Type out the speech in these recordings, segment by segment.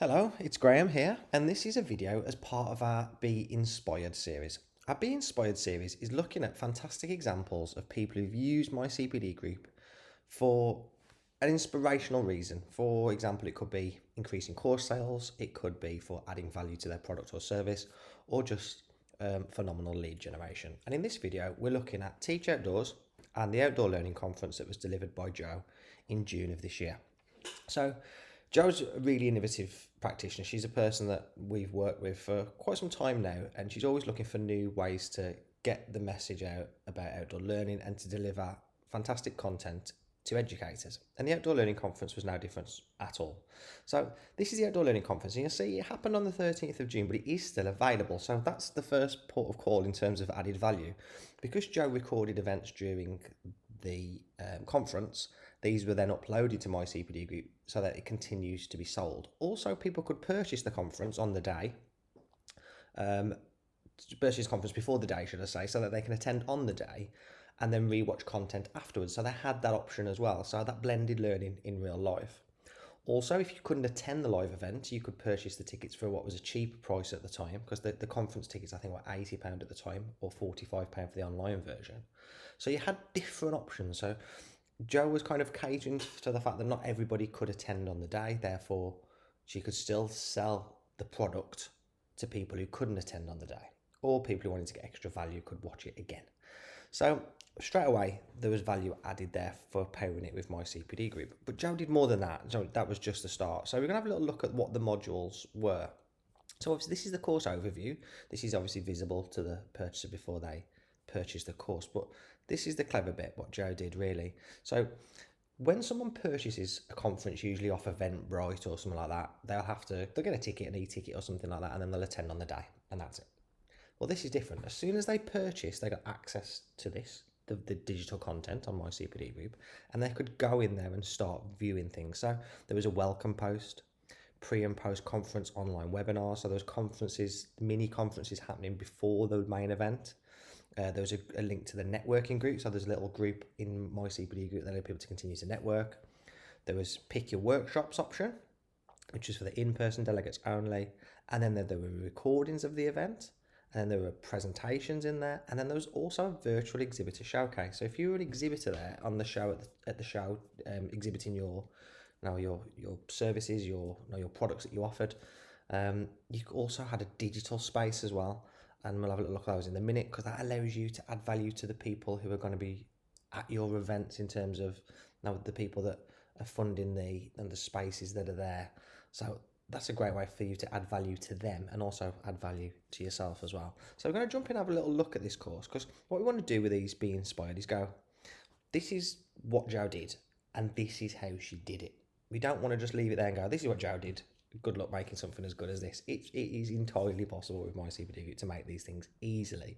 Hello, it's Graham here, and this is a video as part of our Be Inspired series. Our Be Inspired series is looking at fantastic examples of people who've used MyCPD Group for an inspirational reason. For example, it could be increasing course sales, it could be for adding value to their product or service, or just phenomenal lead generation. And in this video, we're looking at Teach Outdoors and the outdoor learning conference that was delivered by Joe in June of this year. So Jo's a really innovative practitioner. She's a person that we've worked with for quite some time now, and she's always looking for new ways to get the message out about outdoor learning and to deliver fantastic content to educators. And the Outdoor Learning Conference was no different at all. So this is the Outdoor Learning Conference, and you'll see it happened on the 13th of June, but it is still available. So that's the first port of call in terms of added value. Because Joe recorded events during the conference, these were then uploaded to MyCPD Group so that it continues to be sold. Also, people could purchase the conference on the day, purchase conference before the day, should I say, so that they can attend on the day and then rewatch content afterwards. So they had that option as well. So that blended learning in real life. Also, if you couldn't attend the live event, you could purchase the tickets for what was a cheaper price at the time, because the conference tickets, I think, were £80 at the time, or £45 for the online version. So you had different options. So Joe was kind of catering to the fact that not everybody could attend on the day, therefore she could still sell the product to people who couldn't attend on the day, or people who wanted to get extra value could watch it again. So straight away, there was value added there for pairing it with MyCPD Group. But Joe did more than that. So that was just the start. So we're going to have a little look at what the modules were. So obviously, this is the course overview. This is obviously visible to the purchaser before they purchase the course. But this is the clever bit, what Joe did really. So when someone purchases a conference, usually off Eventbrite or something like that, they'll get a ticket, an e-ticket or something like that, and then they'll attend on the day, and that's it. Well, this is different. As soon as they purchase, they got access to this, the digital content on MyCPD Group, and they could go in there and start viewing things. So there was a welcome post, pre and post conference online webinars. So those conferences, mini conferences happening before the main event. There was a link to the networking group. So there's a little group in MyCPD Group that allowed people to continue to network. There was pick your workshops option, which is for the in-person delegates only. And then there were recordings of the event. And then there were presentations in there, and then there was also a virtual exhibitor showcase. So if you were an exhibitor there on the show at the show, exhibiting your services, your products that you offered, you also had a digital space as well. And we'll have a look at those in a minute, because that allows you to add value to the people who are going to be at your events in terms of the people that are funding the spaces that are there. So that's a great way for you to add value to them and also add value to yourself as well. So we're going to jump in and have a little look at this course, because what we want to do with these Be Inspired is go, this is what Joe did and this is how she did it. We don't want to just leave it there and go, this is what Joe did. Good luck making something as good as this. It is entirely possible with MyCPD to make these things easily.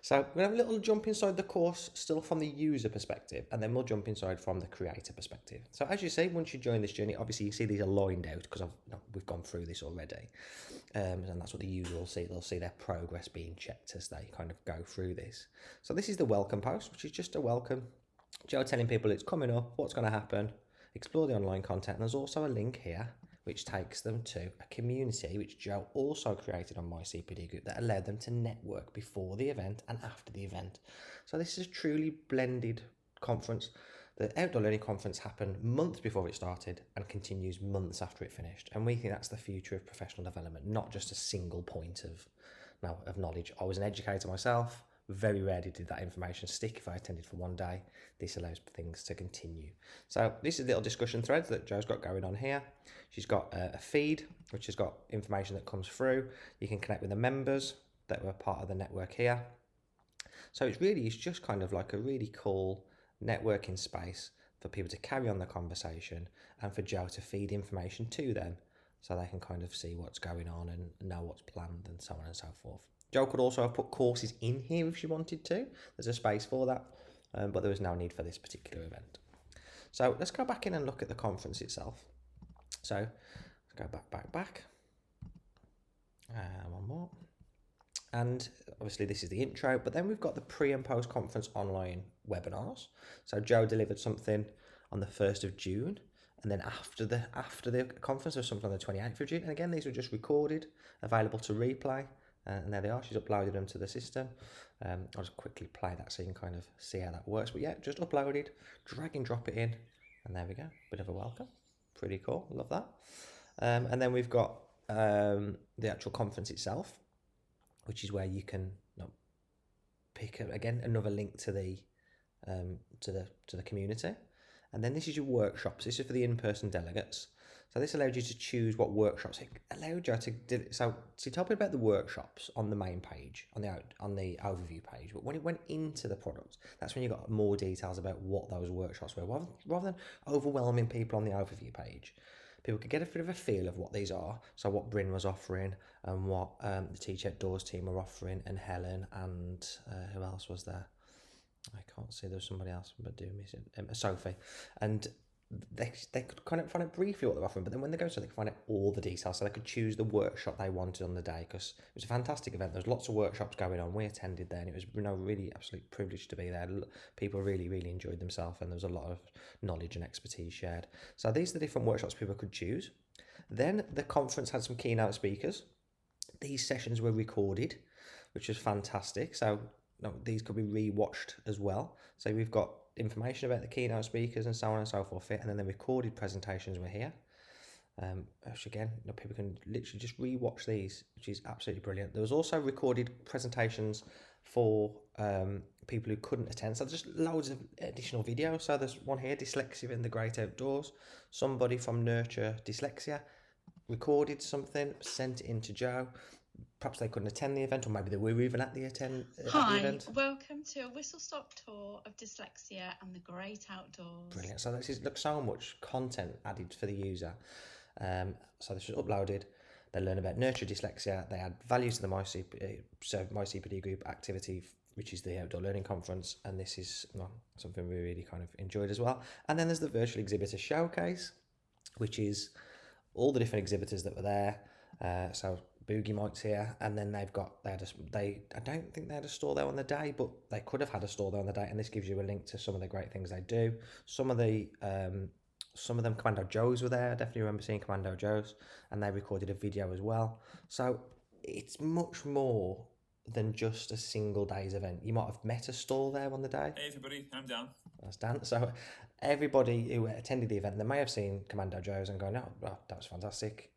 So we're going to have a little jump inside the course, still from the user perspective, and then we'll jump inside from the creator perspective. So as you see, once you join this journey, obviously you see these are lined out because we've gone through this already. And that's what the user will see. They'll see their progress being checked as they kind of go through this. So this is the welcome post, which is just a welcome. Joe telling people it's coming up, what's going to happen, explore the online content. And there's also a link here which takes them to a community which Joe also created on MyCPD Group that allowed them to network before the event and after the event. So this is a truly blended conference. The Outdoor Learning Conference happened months before it started and continues months after it finished. And we think that's the future of professional development, not just a single point of knowledge. I was an educator myself. Very rarely did that information stick if I attended for one day. This allows things to continue. So this is a little discussion thread that Joe's got going on here. She's got a feed, which has got information that comes through. You can connect with the members that were part of the network here. So it's just kind of like a really cool networking space for people to carry on the conversation and for Joe to feed information to them so they can kind of see what's going on and know what's planned and so on and so forth. Joe could also have put courses in here if she wanted to. There's a space for that, but there was no need for this particular event. So let's go back in and look at the conference itself. So let's go back. One more. And obviously this is the intro, but then we've got the pre and post conference online webinars. So Joe delivered something on the 1st of June, And then after the conference, there's something on the 28th of June. And again, these were just recorded, available to replay. And there they are. She's uploaded them to the system. I'll just quickly play that so you can kind of see how that works. But yeah, just uploaded, drag and drop it in. And there we go. Bit of a welcome. Pretty cool. Love that. And then we've got the actual conference itself, which is where you can pick again another link to the community. And then this is your workshops. This is for the in-person delegates. So this allowed you to choose what workshops. It allowed you to do. So tell me about the workshops on the main page, on the overview page. But when it went into the product, that's when you got more details about what those workshops were. Rather than overwhelming people on the overview page, people could get a bit of a feel of what these are. So what Bryn was offering and what the Teach Outdoors team were offering, and Helen and who else was there? I can't see, there's somebody else, but do miss it. Sophie. And they could kind of find out briefly what they're offering, but then when they go, so they could find out all the details, so they could choose the workshop they wanted on the day, because it was a fantastic event. There was lots of workshops going on. We attended there, and it was really absolute privilege to be there. People really enjoyed themselves, and there was a lot of knowledge and expertise shared. So these are the different workshops people could choose. Then the conference had some keynote speakers. These sessions were recorded, which was fantastic. So these could be re-watched as well. So we've got information about the keynote speakers and so on and so forth here, and then the recorded presentations were here. Which again, people can literally just re-watch these, which is absolutely brilliant. There was also recorded presentations for people who couldn't attend, so just loads of additional videos. So there's one here, Dyslexia in the Great Outdoors. Somebody from Nurture Dyslexia recorded something, sent it in to Joe. Perhaps they couldn't attend the event, or maybe they were even at the event. Hi, welcome to a whistle-stop tour of Dyslexia and the Great Outdoors. Brilliant. So this is so much content added for the user. So this was uploaded. They learn about Nurture Dyslexia. They add values to the MyCPD group activity, which is the outdoor learning conference, and this is something we really kind of enjoyed as well. And then there's the virtual exhibitor showcase, which is all the different exhibitors that were there. So Boogie Mike's here, and then I don't think they had a store there on the day, but they could have had a store there on the day, and this gives you a link to some of the great things they do. Some of them, Commando Joes were there. I definitely remember seeing Commando Joes, and they recorded a video as well. So it's much more than just a single day's event. You might have met a store there on the day. Hey everybody, I'm Dan. That's Dan. So everybody who attended the event, they may have seen Commando Joes and go, no, that was fantastic,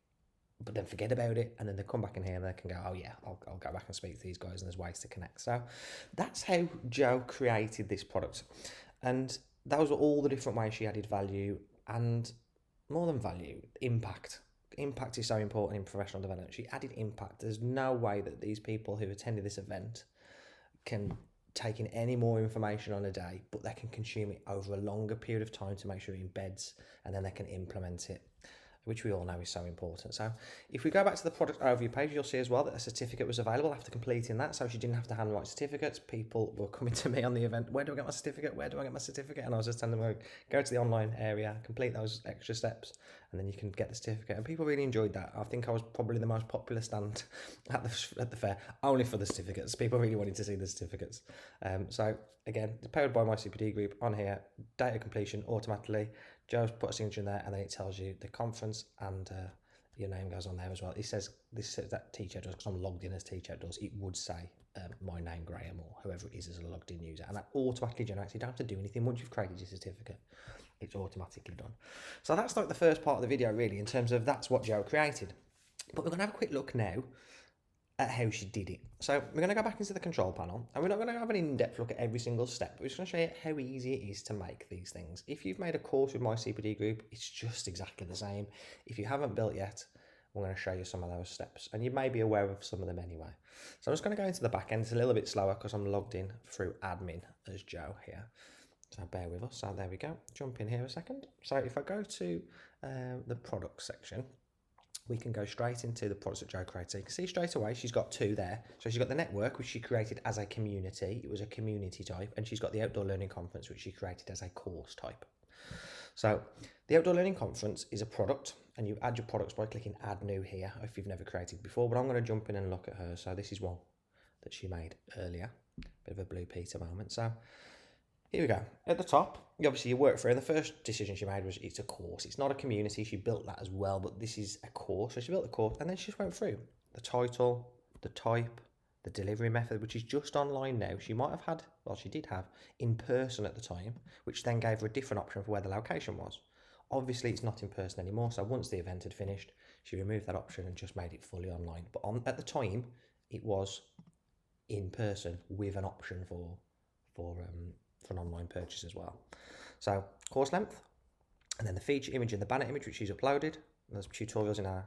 but then forget about it, and then they come back in here and they can go, oh yeah, I'll go back and speak to these guys, and there's ways to connect. So that's how Joe created this product, and those were all the different ways she added value, and more than value, impact. Impact is so important in professional development. She added impact. There's no way that these people who attended this event can take in any more information on a day, but they can consume it over a longer period of time to make sure it embeds, and then they can implement it, which we all know is so important. So if we go back to the product overview page, you'll see as well that a certificate was available after completing that. So she didn't have to handwrite certificates. People were coming to me on the event, where do I get my certificate? Where do I get my certificate? And I was just telling them, go to the online area, complete those extra steps, and then you can get the certificate. And people really enjoyed that. I think I was probably the most popular stand at the fair, only for the certificates. People really wanted to see the certificates. So again, it's powered by MyCPD Group on here, data completion automatically. Joe's put a signature in there, and then it tells you the conference, and your name goes on there as well. It says that Teach Outdoors, because I'm logged in as Teach Outdoors. It would say my name, Graham, or whoever it is as a logged in user, and that automatically generates. You don't have to do anything once you've created your certificate. It's automatically done. So that's like the first part of the video, really, in terms of that's what Joe created. But we're going to have a quick look now at how she did it. So we're going to go back into the control panel, and we're not going to have an in-depth look at every single step, but we're just going to show you how easy it is to make these things. If you've made a course with MyCPD Group, it's just exactly the same. If you haven't built yet, we're going to show you some of those steps, and you may be aware of some of them anyway. So I'm just going to go into the back end. It's a little bit slower because I'm logged in through admin as Joe here. So bear with us. So there we go. Jump in here a second. So if I go to the product section, we can go straight into the products that Joe created. So you can see straight away she's got two there. So she's got the network, which she created as a community. It was a community type. And she's got the outdoor learning conference, which she created as a course type. So the outdoor learning conference is a product, and you add your products by clicking add new here if you've never created before. But I'm going to jump in and look at her. So this is one that she made earlier. Bit of a Blue Peter moment. So here we go. At the top, obviously you work through, and the first decision she made was it's a course. It's not a community. She built that as well, but this is a course. So she built the course, and then she just went through the title, the type, the delivery method, which is just online now. She might have had, well, she did have in person at the time, which then gave her a different option for where the location was. Obviously, it's not in person anymore. So once the event had finished, she removed that option and just made it fully online. But at the time, it was in person with an option for an online purchase as well. So course length, and then the feature image and the banner image, which she's uploaded. There's tutorials in our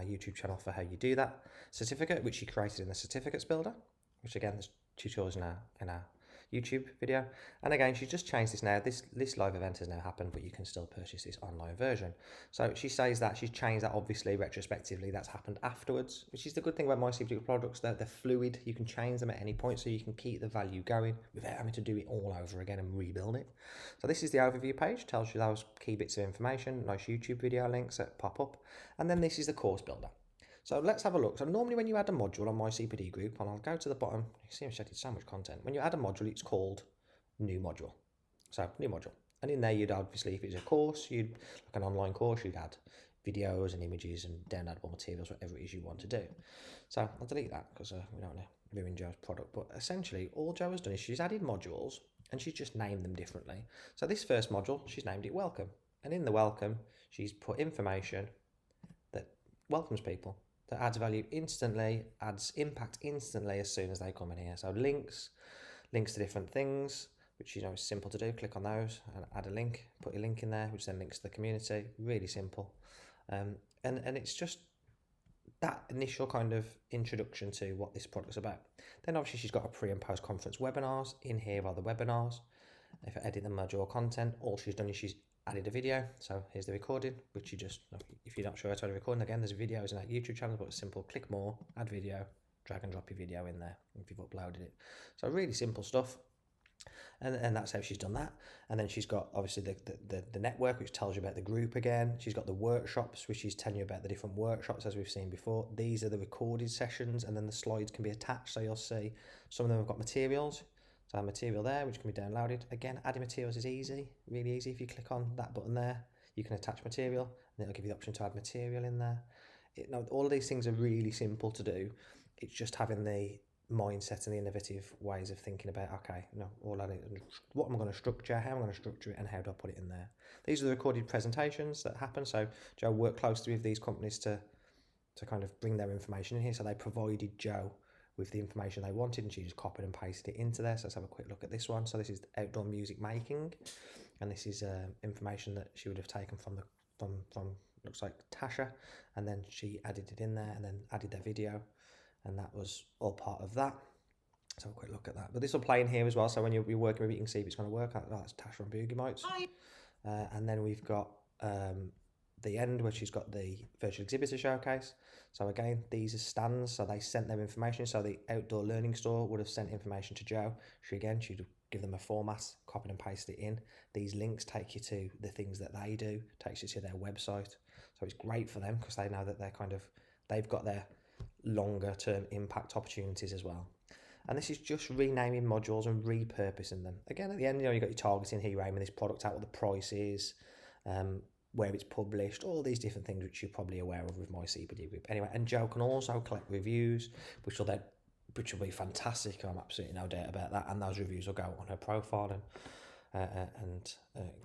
YouTube channel for how you do that. Certificate, which she created in the certificates builder, which again there's tutorials in our YouTube video. And again, she's just changed this now. This live event has now happened, but you can still purchase this online version. So she says that she's changed that, obviously retrospectively that's happened afterwards, which is the good thing about MyCPDGroup products. They're fluid. You can change them at any point, so you can keep the value going without having to do it all over again and rebuild it. So this is the overview page, tells you those key bits of information, nice YouTube video links that pop up. And then this is the course builder. So let's have a look. So normally when you add a module on MyCPDGroup, and I'll go to the bottom, you see I added so much content. When you add a module, it's called new module. So new module. And in there you'd obviously, if it's a course, you'd like an online course, you'd add videos and images and downloadable materials, whatever it is you want to do. So I'll delete that because we don't want to ruin Jo's product. But essentially all Jo has done is she's added modules and she's just named them differently. So this first module, she's named it welcome. And in the welcome, she's put information that welcomes people, that adds value instantly, adds impact instantly as soon as they come in here. So links to different things, which is simple to do. Click on those and add a link, put your link in there, which then links to the community. Really simple. And it's just that initial kind of introduction to what this product's about. Then obviously she's got a pre and post conference webinars. In here are the webinars. If I edit the module content, all she's done is she's added a video. So here's the recording, which you just, if you're not sure how to add a recording, again, there's videos in that YouTube channel, but it's simple. Click more, add video, drag and drop your video in there if you've uploaded it. So really simple stuff. And that's how she's done that. And then she's got obviously the network, which tells you about the group again. She's got the workshops, which is telling you about the different workshops as we've seen before. These are the recorded sessions, and then the slides can be attached. So you'll see some of them have got materials. So material there, which can be downloaded. Again, adding materials is easy, really easy. If you click on that button there, you can attach material, and it'll give you the option to add material in there. All of these things are really simple to do. It's just having the mindset and the innovative ways of thinking about, okay, what am I going to structure, how am I going to structure it, and how do I put it in there. These are the recorded presentations that happen. So Jo worked closely with these companies to kind of bring their information in here. So they provided Jo with the information they wanted, and she just copied and pasted it into there. So let's have a quick look at this one. So this is outdoor music making, and this is information that she would have taken from looks like Tasha, and then she added it in there, and then added their video, and that was all part of that. Let's have a quick look at that. But this will play in here as well. So when you're working with it, you can see if it's going to work. Oh, that's Tasha and Boogie Mites. And then we've got the end where she's got the virtual exhibitor showcase. So again, these are stands, so they sent their information. So the outdoor learning store would have sent information to Jo. She'd give them a format, copy and paste it in. These links take you to the things that they do, takes you to their website. So it's great for them because they know that they've got their longer term impact opportunities as well. And this is just renaming modules and repurposing them. Again, at the end, you've got your targeting here, you're aiming this product out, what the price is, where it's published, all these different things which you're probably aware of with MyCPDGroup. Anyway, and Jo can also collect reviews, which will be fantastic. I'm absolutely no doubt about that. And those reviews will go on her profile and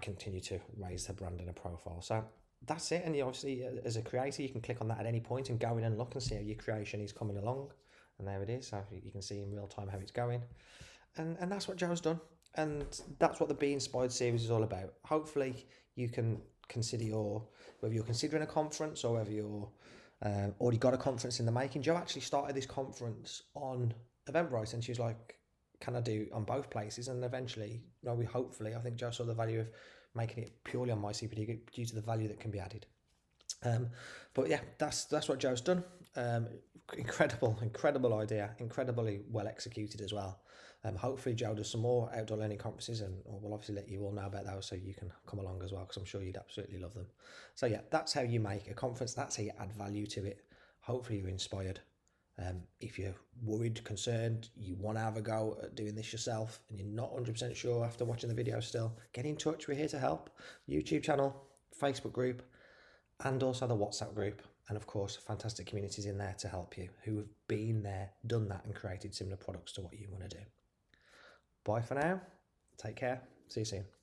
continue to raise her brand and her profile. So that's it. And obviously, as a creator, you can click on that at any point and go in and look and see how your creation is coming along. And there it is. So you can see in real time how it's going. And that's what Jo's done. And that's what the Be Inspired series is all about. Hopefully, you can consider whether you're considering a conference or whether you're already got a conference in the making. Jo actually started this conference on Eventbrite, and she was like, can I do on both places? And eventually, I think Jo saw the value of making it purely on MyCPD due to the value that can be added. But yeah, that's what Jo's done. Incredible idea, incredibly well executed as well. Hopefully Jo does some more outdoor learning conferences, and we'll obviously let you all know about those so you can come along as well, because I'm sure you'd absolutely love them. So yeah, that's how you make a conference. That's how you add value to it. Hopefully you're inspired, If you're worried, concerned, you want to have a go at doing this yourself and you're not 100% sure after watching the video still, get in touch. We're here to help. YouTube channel, Facebook group, and also the WhatsApp group. And of course, fantastic communities in there to help you who have been there, done that, and created similar products to what you want to do. Bye for now. Take care. See you soon.